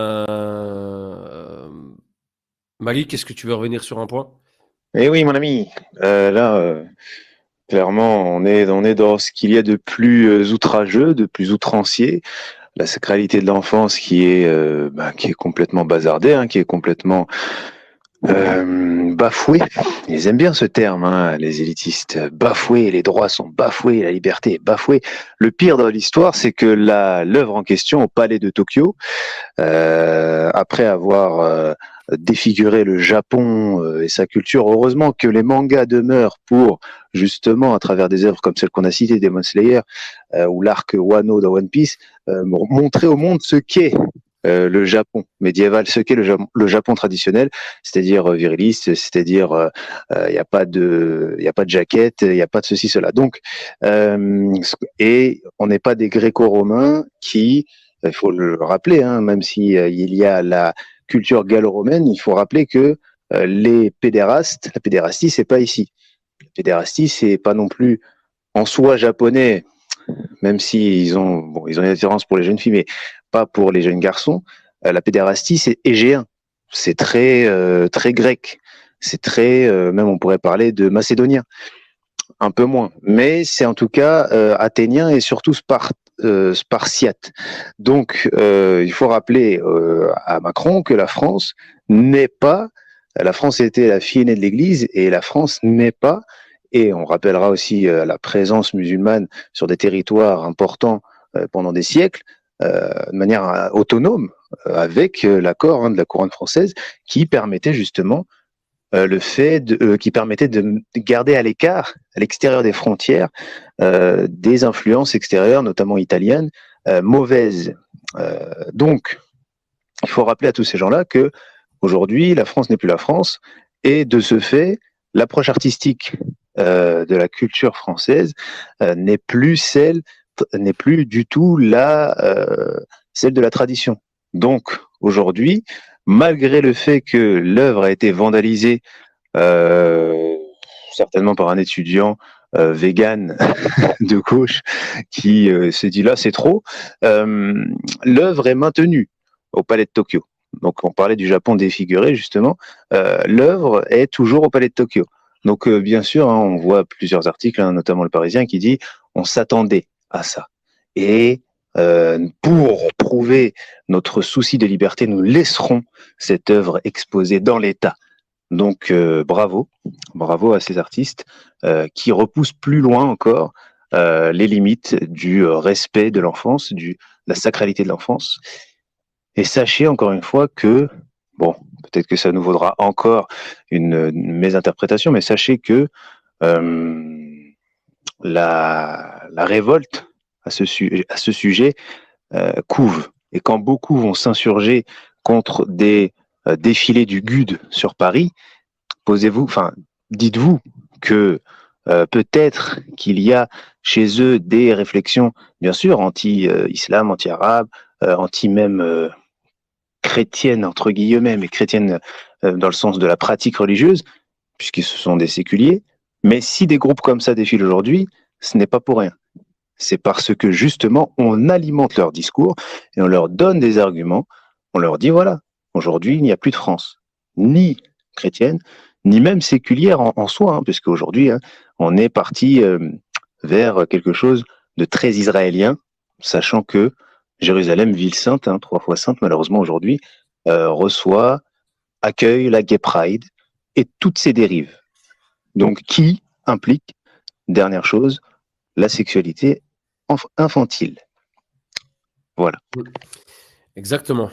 Euh, Malik, est-ce que tu veux revenir sur un point? Eh oui, mon ami, clairement, on est dans ce qu'il y a de plus outrageux, de plus outrancier, la sacralité de l'enfance qui est complètement bazardée, hein, qui est complètement bafouée. Ils aiment bien ce terme, hein, les élitistes. Bafoués, les droits sont bafoués, la liberté est bafouée. Le pire dans l'histoire, c'est que l'œuvre en question au Palais de Tokyo, après avoir défiguré le Japon et sa culture. Heureusement que les mangas demeurent pour, justement, à travers des œuvres comme celle qu'on a citée, Demon Slayer, ou l'arc Wano dans One Piece, montrer au monde ce qu'est le Japon médiéval, ce qu'est le Japon traditionnel, c'est-à-dire viriliste, c'est-à-dire il n'y a pas de jaquette, il n'y a pas de ceci cela. Donc et on n'est pas des Gréco-romains qui, il faut le rappeler, hein, même si il y a la culture gallo-romaine, il faut rappeler que les pédérastes, la pédérastie, c'est pas ici. La pédérastie, c'est pas non plus en soi japonais, même si ils ont une attirance pour les jeunes filles, mais pas pour les jeunes garçons. La pédérastie, c'est égéen, c'est très grec, c'est très, même on pourrait parler de macédonien, un peu moins, mais c'est en tout cas athénien et surtout spartiate. Donc, il faut rappeler à Macron que la France était la fille aînée de l'Église et la France n'est pas, et on rappellera aussi la présence musulmane sur des territoires importants pendant des siècles, de manière autonome, avec l'accord de la couronne française qui permettait justement qui permettait de garder à l'écart, à l'extérieur des frontières, des influences extérieures, notamment italiennes, mauvaises. Donc, il faut rappeler à tous ces gens-là que aujourd'hui, la France n'est plus la France, et de ce fait, l'approche artistique de la culture française n'est plus du tout celle de la tradition. Donc, aujourd'hui, malgré le fait que l'œuvre a été vandalisée euh, certainement par un étudiant vegan de gauche qui s'est dit là c'est trop. Euh, L'œuvre est maintenue au Palais de Tokyo. Donc on parlait du Japon défiguré justement. L'œuvre est toujours au Palais de Tokyo. Donc bien sûr, hein, on voit plusieurs articles, hein, notamment le Parisien, qui dit on s'attendait à ça. Et pour prouver notre souci de liberté, nous laisserons cette œuvre exposée dans l'état. Donc bravo à ces artistes qui repoussent plus loin encore les limites du respect de l'enfance, de la sacralité de l'enfance. Et sachez encore une fois que, bon, peut-être que ça nous vaudra encore une mésinterprétation, mais sachez que euh, la révolte à ce sujet couve. Et quand beaucoup vont s'insurger contre des défilés du GUD sur Paris, dites-vous que peut-être qu'il y a chez eux des réflexions, bien sûr, anti-islam, anti-arabe, anti-même chrétiennes, entre guillemets, mais chrétiennes dans le sens de la pratique religieuse, puisque ce sont des séculiers. Mais si des groupes comme ça défilent aujourd'hui, ce n'est pas pour rien. C'est parce que justement, on alimente leur discours et on leur donne des arguments. On leur dit, voilà, aujourd'hui, il n'y a plus de France, ni chrétienne, ni même séculière en soi, hein, puisque aujourd'hui, hein, on est parti vers quelque chose de très israélien, sachant que Jérusalem, ville sainte, hein, 3 fois sainte, malheureusement aujourd'hui, accueille la Gay Pride et toutes ses dérives. Donc, qui implique, dernière chose, la sexualité infantile. Voilà. Exactement.